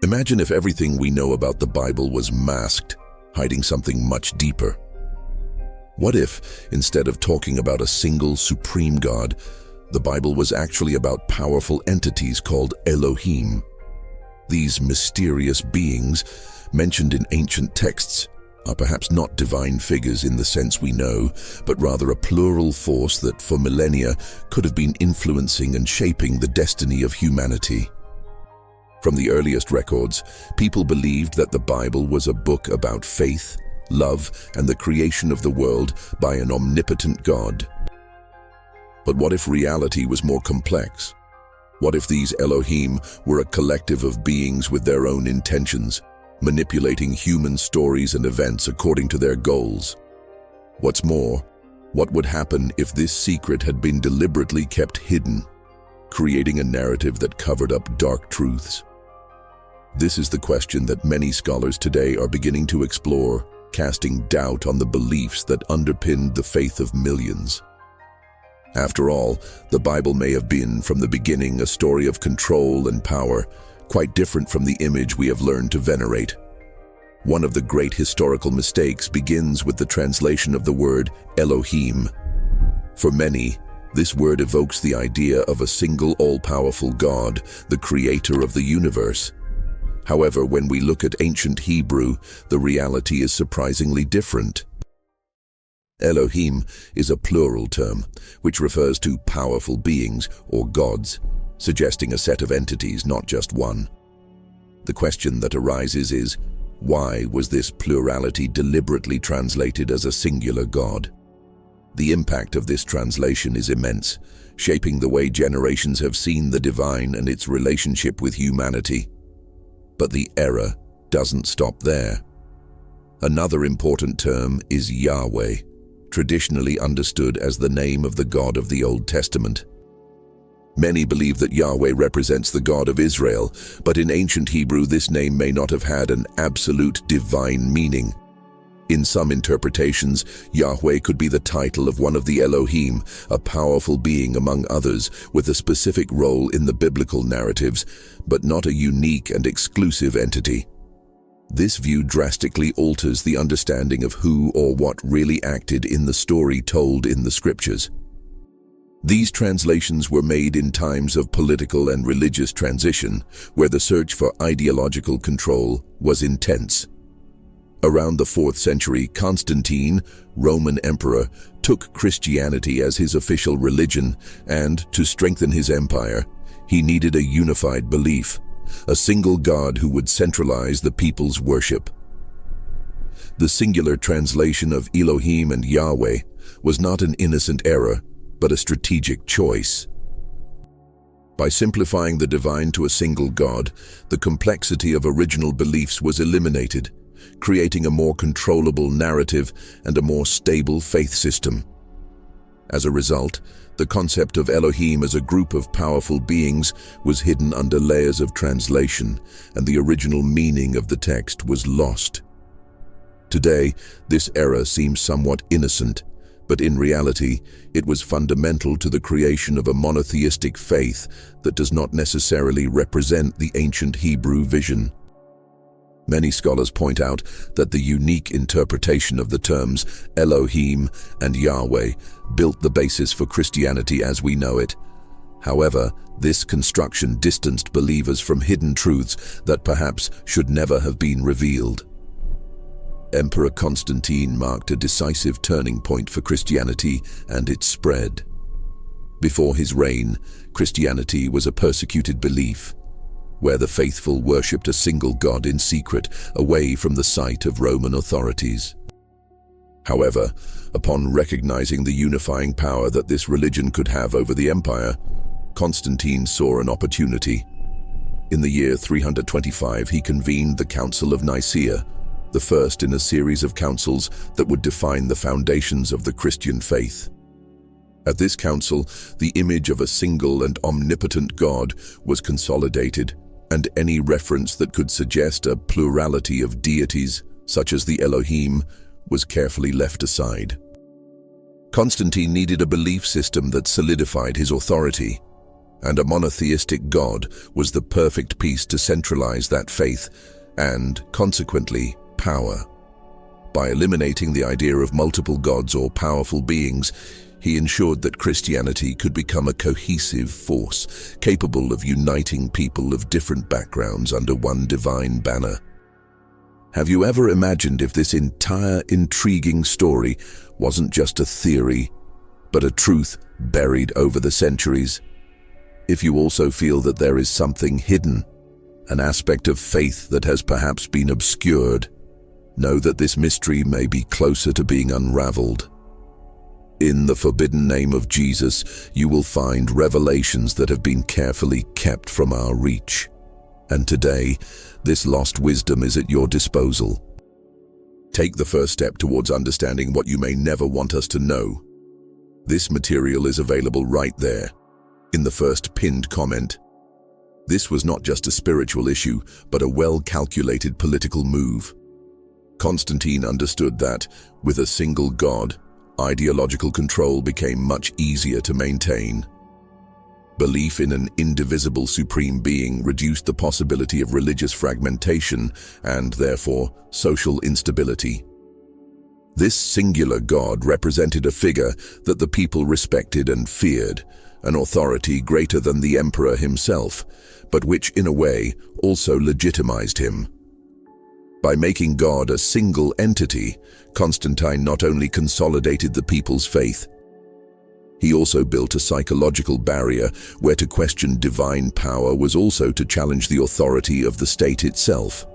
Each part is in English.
Imagine if everything we know about the Bible was masked, hiding something much deeper. What if, instead of talking about a single supreme God, the Bible was actually about powerful entities called Elohim? These mysterious beings, mentioned in ancient texts, are perhaps not divine figures in the sense we know, but rather a plural force that for millennia could have been influencing and shaping the destiny of humanity. From the earliest records, people believed that the Bible was a book about faith, love, and the creation of the world by an omnipotent God. But what if reality was more complex? What if these Elohim were a collective of beings with their own intentions, manipulating human stories and events according to their goals? What's more, what would happen if this secret had been deliberately kept hidden, creating a narrative that covered up dark truths? This is the question that many scholars today are beginning to explore, casting doubt on the beliefs that underpinned the faith of millions. After all, the Bible may have been, from the beginning, a story of control and power, quite different from the image we have learned to venerate. One of the great historical mistakes begins with the translation of the word Elohim. For many, this word evokes the idea of a single all-powerful God, the creator of the universe. However, when we look at ancient Hebrew, the reality is surprisingly different. Elohim is a plural term, which refers to powerful beings or gods, suggesting a set of entities, not just one. The question that arises is, why was this plurality deliberately translated as a singular God? The impact of this translation is immense, shaping the way generations have seen the divine and its relationship with humanity. But the error doesn't stop there. Another important term is Yahweh, traditionally understood as the name of the God of the Old Testament. Many believe that Yahweh represents the God of Israel, but in ancient Hebrew this name may not have had an absolute divine meaning. In some interpretations, Yahweh could be the title of one of the Elohim, a powerful being among others, with a specific role in the biblical narratives, but not a unique and exclusive entity. This view drastically alters the understanding of who or what really acted in the story told in the scriptures. These translations were made in times of political and religious transition, where the search for ideological control was intense. Around the 4th century, Constantine, Roman emperor, took Christianity as his official religion, and, to strengthen his empire, he needed a unified belief, a single God who would centralize the people's worship. The singular translation of Elohim and Yahweh was not an innocent error, but a strategic choice. By simplifying the divine to a single God, the complexity of original beliefs was eliminated, creating a more controllable narrative and a more stable faith system. As a result, the concept of Elohim as a group of powerful beings was hidden under layers of translation, and the original meaning of the text was lost. Today, this error seems somewhat innocent, but in reality, it was fundamental to the creation of a monotheistic faith that does not necessarily represent the ancient Hebrew vision. Many scholars point out that the unique interpretation of the terms Elohim and Yahweh built the basis for Christianity as we know it. However, this construction distanced believers from hidden truths that perhaps should never have been revealed. Emperor Constantine marked a decisive turning point for Christianity and its spread. Before his reign, Christianity was a persecuted belief, where the faithful worshipped a single God in secret, away from the sight of Roman authorities. However, upon recognizing the unifying power that this religion could have over the empire, Constantine saw an opportunity. In the year 325, he convened the Council of Nicaea, the first in a series of councils that would define the foundations of the Christian faith. At this council, the image of a single and omnipotent God was consolidated, and any reference that could suggest a plurality of deities, such as the Elohim, was carefully left aside. Constantine needed a belief system that solidified his authority, and a monotheistic God was the perfect piece to centralize that faith and, consequently, power. By eliminating the idea of multiple gods or powerful beings, he ensured that Christianity could become a cohesive force, capable of uniting people of different backgrounds under one divine banner. Have you ever imagined if this entire intriguing story wasn't just a theory, but a truth buried over the centuries? If you also feel that there is something hidden, an aspect of faith that has perhaps been obscured, know that this mystery may be closer to being unraveled. In the forbidden name of Jesus, you will find revelations that have been carefully kept from our reach. And today, this lost wisdom is at your disposal. Take the first step towards understanding what you may never want us to know. This material is available right there, in the first pinned comment. This was not just a spiritual issue, but a well-calculated political move. Constantine understood that, with a single god, ideological control became much easier to maintain. Belief in an indivisible supreme being reduced the possibility of religious fragmentation and, therefore, social instability. This singular god represented a figure that the people respected and feared, an authority greater than the emperor himself, but which, in a way, also legitimized him. By making God a single entity, Constantine not only consolidated the people's faith, he also built a psychological barrier where to question divine power was also to challenge the authority of the state itself.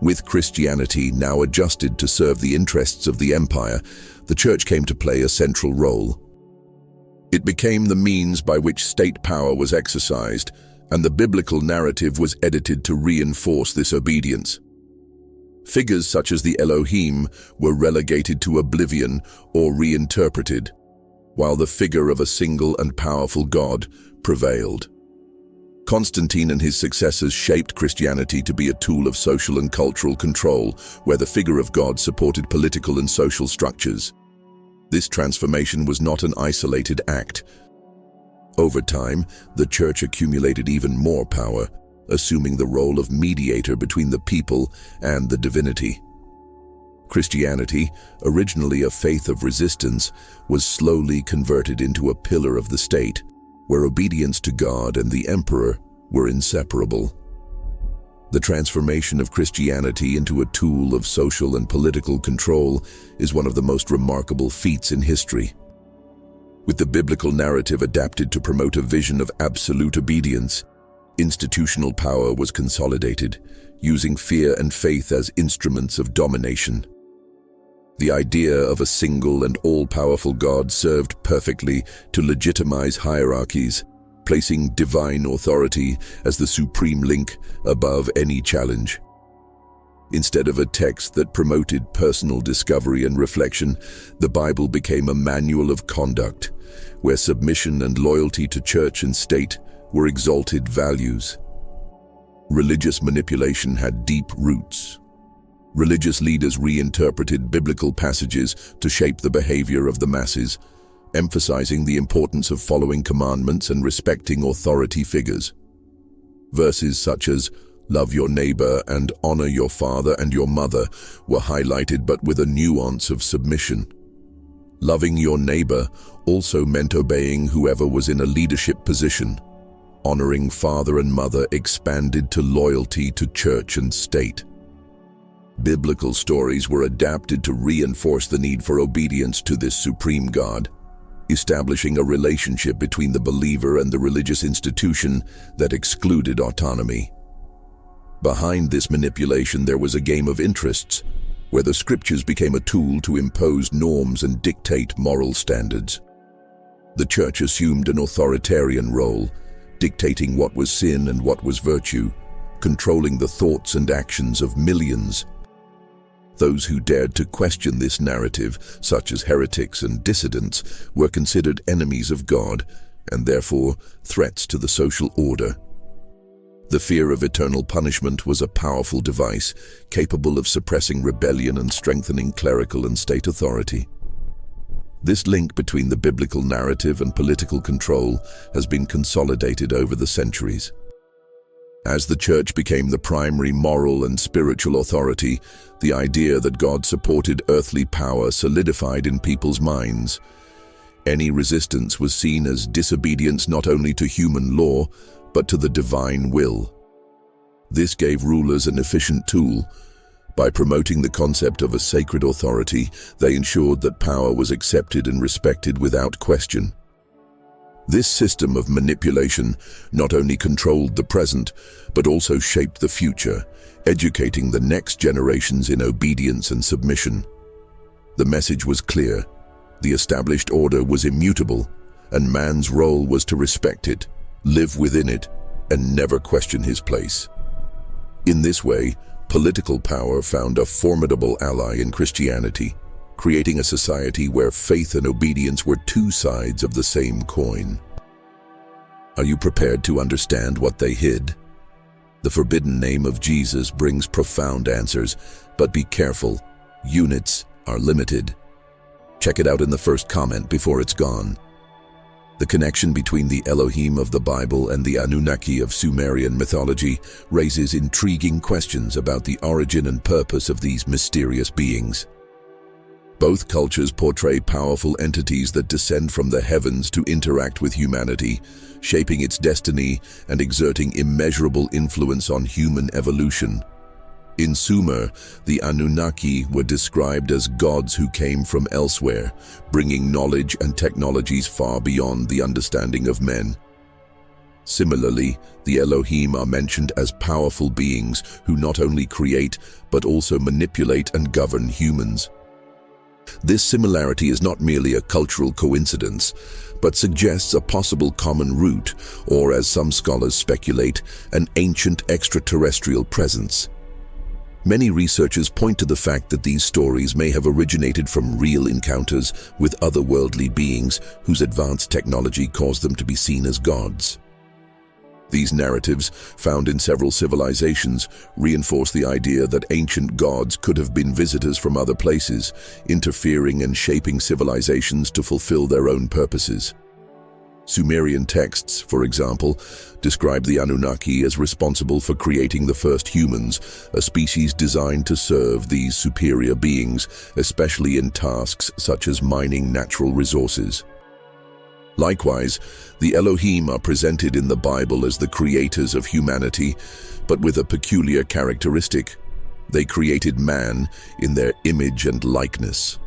With Christianity now adjusted to serve the interests of the empire, the church came to play a central role. It became the means by which state power was exercised, and the biblical narrative was edited to reinforce this obedience. Figures such as the Elohim were relegated to oblivion or reinterpreted, while the figure of a single and powerful God prevailed. Constantine and his successors shaped Christianity to be a tool of social and cultural control, where the figure of God supported political and social structures. This transformation was not an isolated act. Over time, the church accumulated even more power, assuming the role of mediator between the people and the divinity. Christianity, originally a faith of resistance, was slowly converted into a pillar of the state, where obedience to God and the emperor were inseparable. The transformation of Christianity into a tool of social and political control is one of the most remarkable feats in history. With the biblical narrative adapted to promote a vision of absolute obedience, institutional power was consolidated, using fear and faith as instruments of domination. The idea of a single and all-powerful God served perfectly to legitimize hierarchies, placing divine authority as the supreme link above any challenge. Instead of a text that promoted personal discovery and reflection, the Bible became a manual of conduct, where submission and loyalty to church and state were exalted values. Religious manipulation had deep roots. Religious leaders reinterpreted biblical passages to shape the behavior of the masses, emphasizing the importance of following commandments and respecting authority figures. Verses such as "Love your neighbor" and "Honor your father and your mother" were highlighted, but with a nuance of submission. Loving your neighbor also meant obeying whoever was in a leadership position. Honoring father and mother expanded to loyalty to church and state. Biblical stories were adapted to reinforce the need for obedience to this supreme God, establishing a relationship between the believer and the religious institution that excluded autonomy. Behind this manipulation there was a game of interests, where the scriptures became a tool to impose norms and dictate moral standards. The church assumed an authoritarian role, dictating what was sin and what was virtue, controlling the thoughts and actions of millions. Those who dared to question this narrative, such as heretics and dissidents, were considered enemies of God and therefore threats to the social order. The fear of eternal punishment was a powerful device, capable of suppressing rebellion and strengthening clerical and state authority. This link between the biblical narrative and political control has been consolidated over the centuries. As the Church became the primary moral and spiritual authority, the idea that God supported earthly power solidified in people's minds. Any resistance was seen as disobedience not only to human law, but to the divine will. This gave rulers an efficient tool. By promoting the concept of a sacred authority, they ensured that power was accepted and respected without question. This system of manipulation not only controlled the present, but also shaped the future, educating the next generations in obedience and submission. The message was clear. The established order was immutable, and man's role was to respect it, live within it, and never question his place. In this way, political power found a formidable ally in Christianity, creating a society where faith and obedience were two sides of the same coin. Are you prepared to understand what they hid? The forbidden name of Jesus brings profound answers, but be careful, units are limited. Check it out in the first comment before it's gone. The connection between the Elohim of the Bible and the Anunnaki of Sumerian mythology raises intriguing questions about the origin and purpose of these mysterious beings. Both cultures portray powerful entities that descend from the heavens to interact with humanity, shaping its destiny and exerting immeasurable influence on human evolution. In Sumer, the Anunnaki were described as gods who came from elsewhere, bringing knowledge and technologies far beyond the understanding of men. Similarly, the Elohim are mentioned as powerful beings who not only create but also manipulate and govern humans. This similarity is not merely a cultural coincidence, but suggests a possible common root, or as some scholars speculate, an ancient extraterrestrial presence. Many researchers point to the fact that these stories may have originated from real encounters with otherworldly beings whose advanced technology caused them to be seen as gods. These narratives, found in several civilizations, reinforce the idea that ancient gods could have been visitors from other places, interfering and shaping civilizations to fulfill their own purposes. Sumerian texts, for example, describe the Anunnaki as responsible for creating the first humans, a species designed to serve these superior beings, especially in tasks such as mining natural resources. Likewise, the Elohim are presented in the Bible as the creators of humanity, but with a peculiar characteristic. They created man in their image and likeness.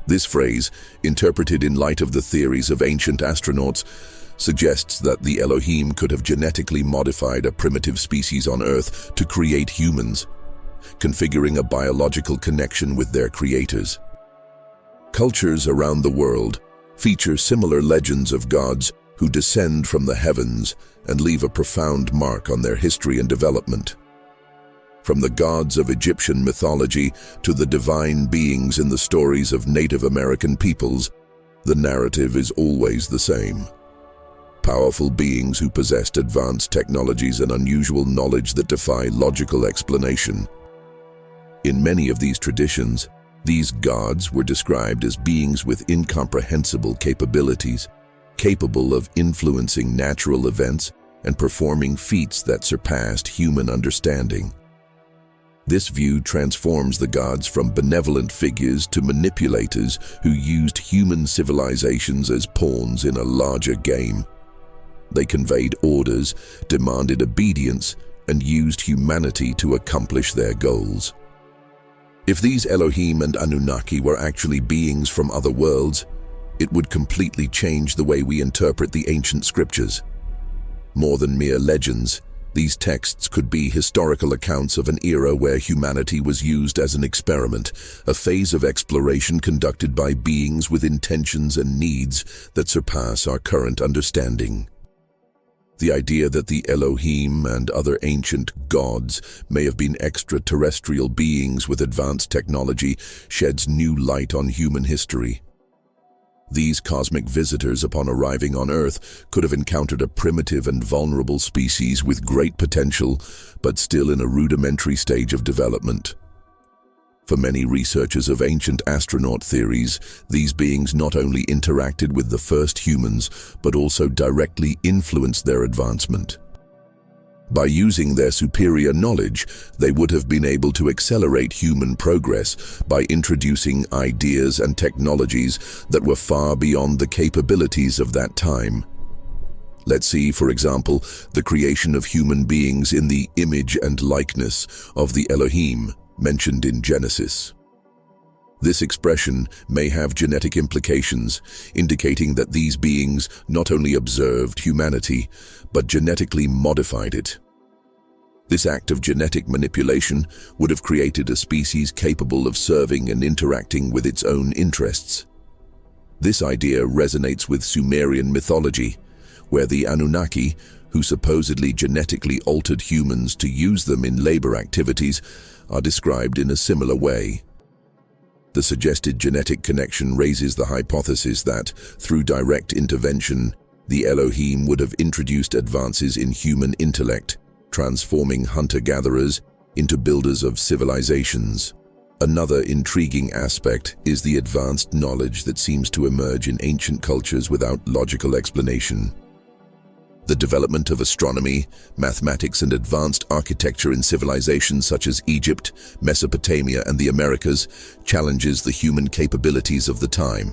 This phrase, interpreted in light of the theories of ancient astronauts, suggests that the Elohim could have genetically modified a primitive species on Earth to create humans, configuring a biological connection with their creators. Cultures around the world feature similar legends of gods who descend from the heavens and leave a profound mark on their history and development. From the gods of Egyptian mythology to the divine beings in the stories of Native American peoples, the narrative is always the same. Powerful beings who possessed advanced technologies and unusual knowledge that defy logical explanation. In many of these traditions, these gods were described as beings with incomprehensible capabilities, capable of influencing natural events and performing feats that surpassed human understanding. This view transforms the gods from benevolent figures to manipulators who used human civilizations as pawns in a larger game. They conveyed orders, demanded obedience, and used humanity to accomplish their goals. If these Elohim and Anunnaki were actually beings from other worlds, it would completely change the way we interpret the ancient scriptures. More than mere legends, these texts could be historical accounts of an era where humanity was used as an experiment, a phase of exploration conducted by beings with intentions and needs that surpass our current understanding. The idea that the Elohim and other ancient gods may have been extraterrestrial beings with advanced technology sheds new light on human history. These cosmic visitors, upon arriving on Earth, could have encountered a primitive and vulnerable species with great potential, but still in a rudimentary stage of development. For many researchers of ancient astronaut theories, these beings not only interacted with the first humans, but also directly influenced their advancement. By using their superior knowledge, they would have been able to accelerate human progress by introducing ideas and technologies that were far beyond the capabilities of that time. Let's see, for example, the creation of human beings in the image and likeness of the Elohim, mentioned in Genesis. This expression may have genetic implications, indicating that these beings not only observed humanity, but genetically modified it. This act of genetic manipulation would have created a species capable of serving and interacting with its own interests. This idea resonates with Sumerian mythology, where the Anunnaki, who supposedly genetically altered humans to use them in labor activities, are described in a similar way. The suggested genetic connection raises the hypothesis that, through direct intervention, the Elohim would have introduced advances in human intellect, transforming hunter-gatherers into builders of civilizations. Another intriguing aspect is the advanced knowledge that seems to emerge in ancient cultures without logical explanation. The development of astronomy, mathematics, and advanced architecture in civilizations such as Egypt, Mesopotamia, and the Americas challenges the human capabilities of the time.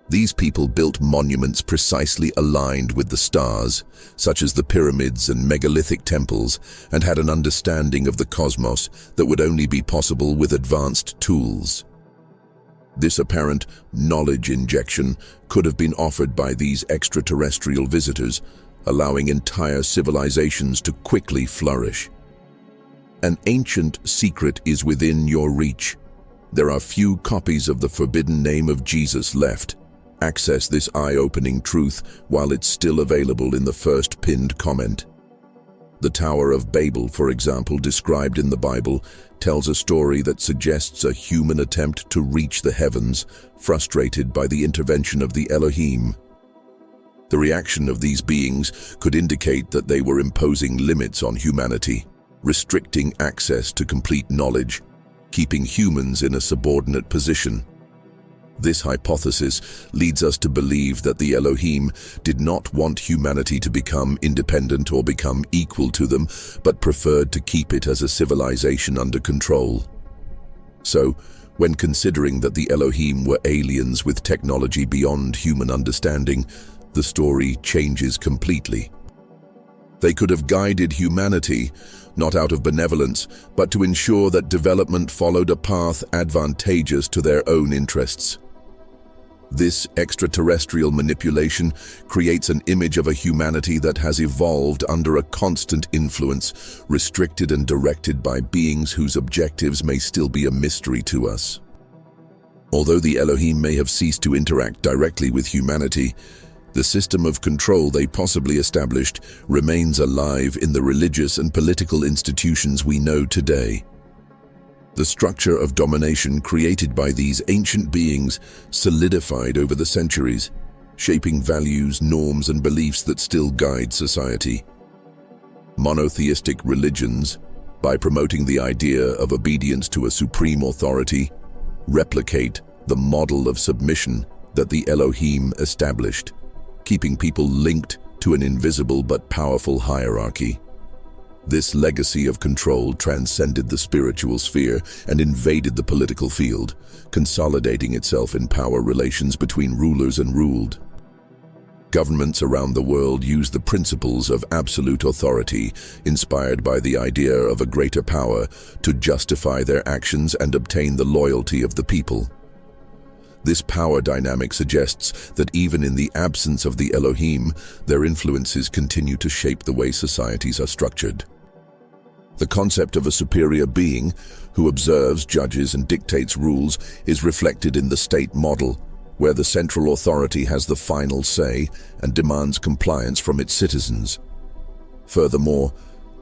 These people built monuments precisely aligned with the stars, such as the pyramids and megalithic temples, and had an understanding of the cosmos that would only be possible with advanced tools. This apparent knowledge injection could have been offered by these extraterrestrial visitors, allowing entire civilizations to quickly flourish. An ancient secret is within your reach. There are few copies of the forbidden name of Jesus left. Access this eye-opening truth while it's still available in the first pinned comment. The Tower of Babel, for example, described in the Bible, tells a story that suggests a human attempt to reach the heavens, frustrated by the intervention of the Elohim. The reaction of these beings could indicate that they were imposing limits on humanity, restricting access to complete knowledge, keeping humans in a subordinate position. This hypothesis leads us to believe that the Elohim did not want humanity to become independent or become equal to them, but preferred to keep it as a civilization under control. So, when considering that the Elohim were aliens with technology beyond human understanding, the story changes completely. They could have guided humanity, not out of benevolence, but to ensure that development followed a path advantageous to their own interests. This extraterrestrial manipulation creates an image of a humanity that has evolved under a constant influence, restricted and directed by beings whose objectives may still be a mystery to us. Although the Elohim may have ceased to interact directly with humanity, the system of control they possibly established remains alive in the religious and political institutions we know today. The structure of domination created by these ancient beings solidified over the centuries, shaping values, norms, and beliefs that still guide society. Monotheistic religions, by promoting the idea of obedience to a supreme authority, replicate the model of submission that the Elohim established, keeping people linked to an invisible but powerful hierarchy. This legacy of control transcended the spiritual sphere and invaded the political field, consolidating itself in power relations between rulers and ruled. Governments around the world use the principles of absolute authority, inspired by the idea of a greater power, to justify their actions and obtain the loyalty of the people. This power dynamic suggests that even in the absence of the Elohim, their influences continue to shape the way societies are structured. The concept of a superior being who observes, judges, and dictates rules is reflected in the state model, where the central authority has the final say and demands compliance from its citizens. Furthermore,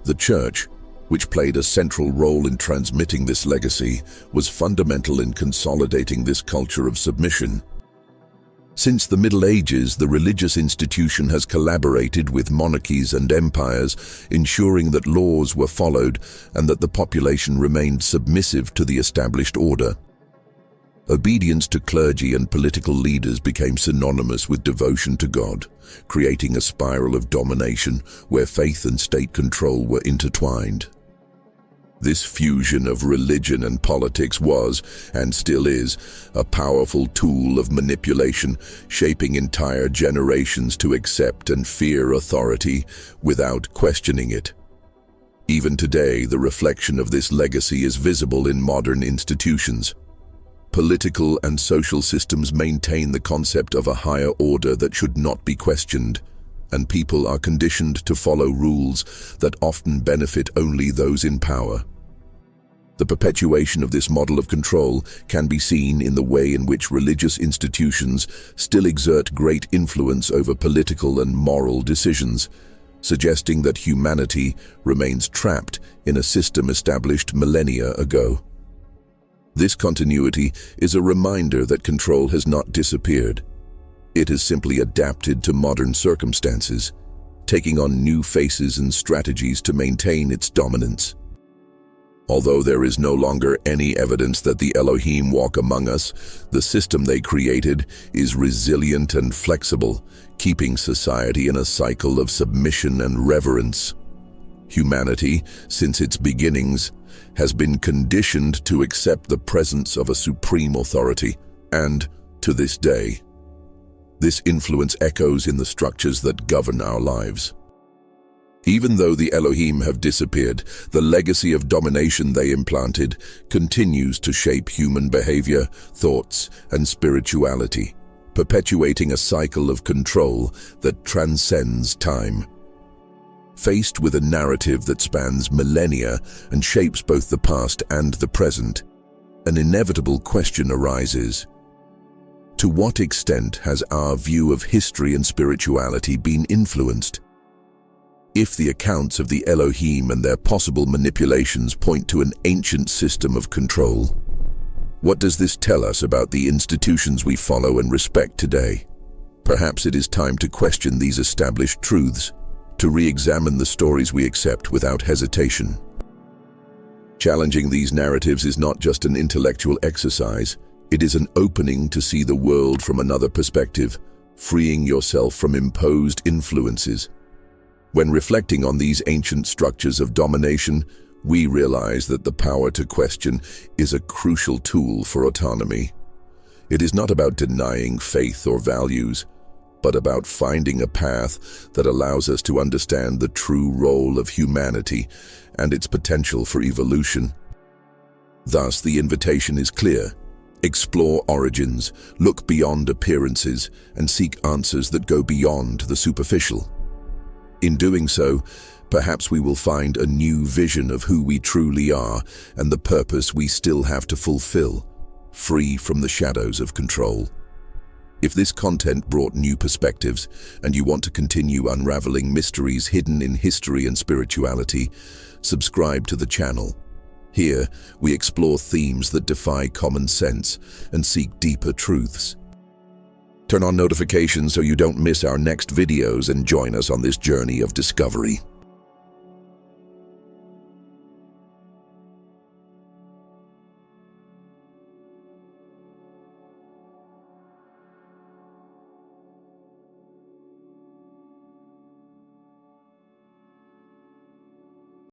the Church, which played a central role in transmitting this legacy, was fundamental in consolidating this culture of submission. Since the Middle Ages, the religious institution has collaborated with monarchies and empires, ensuring that laws were followed and that the population remained submissive to the established order. Obedience to clergy and political leaders became synonymous with devotion to God, creating a spiral of domination where faith and state control were intertwined. This fusion of religion and politics was, and still is, a powerful tool of manipulation, shaping entire generations to accept and fear authority without questioning it. Even today, the reflection of this legacy is visible in modern institutions. Political and social systems maintain the concept of a higher order that should not be questioned, and people are conditioned to follow rules that often benefit only those in power. The perpetuation of this model of control can be seen in the way in which religious institutions still exert great influence over political and moral decisions, suggesting that humanity remains trapped in a system established millennia ago. This continuity is a reminder that control has not disappeared. It has simply adapted to modern circumstances, taking on new faces and strategies to maintain its dominance. Although there is no longer any evidence that the Elohim walk among us, the system they created is resilient and flexible, keeping society in a cycle of submission and reverence. Humanity, since its beginnings, has been conditioned to accept the presence of a supreme authority, and, to this day, this influence echoes in the structures that govern our lives. Even though the Elohim have disappeared, the legacy of domination they implanted continues to shape human behavior, thoughts, and spirituality, perpetuating a cycle of control that transcends time. Faced with a narrative that spans millennia and shapes both the past and the present, an inevitable question arises. To what extent has our view of history and spirituality been influenced? If the accounts of the Elohim and their possible manipulations point to an ancient system of control, what does this tell us about the institutions we follow and respect today? Perhaps it is time to question these established truths, to re-examine the stories we accept without hesitation. Challenging these narratives is not just an intellectual exercise, it is an opening to see the world from another perspective, freeing yourself from imposed influences. When reflecting on these ancient structures of domination, we realize that the power to question is a crucial tool for autonomy. It is not about denying faith or values, but about finding a path that allows us to understand the true role of humanity and its potential for evolution. Thus, the invitation is clear. Explore origins, look beyond appearances, and seek answers that go beyond the superficial. In doing so, perhaps we will find a new vision of who we truly are and the purpose we still have to fulfill, free from the shadows of control. If this content brought new perspectives and you want to continue unraveling mysteries hidden in history and spirituality, subscribe to the channel. Here, we explore themes that defy common sense and seek deeper truths. Turn on notifications so you don't miss our next videos and join us on this journey of discovery.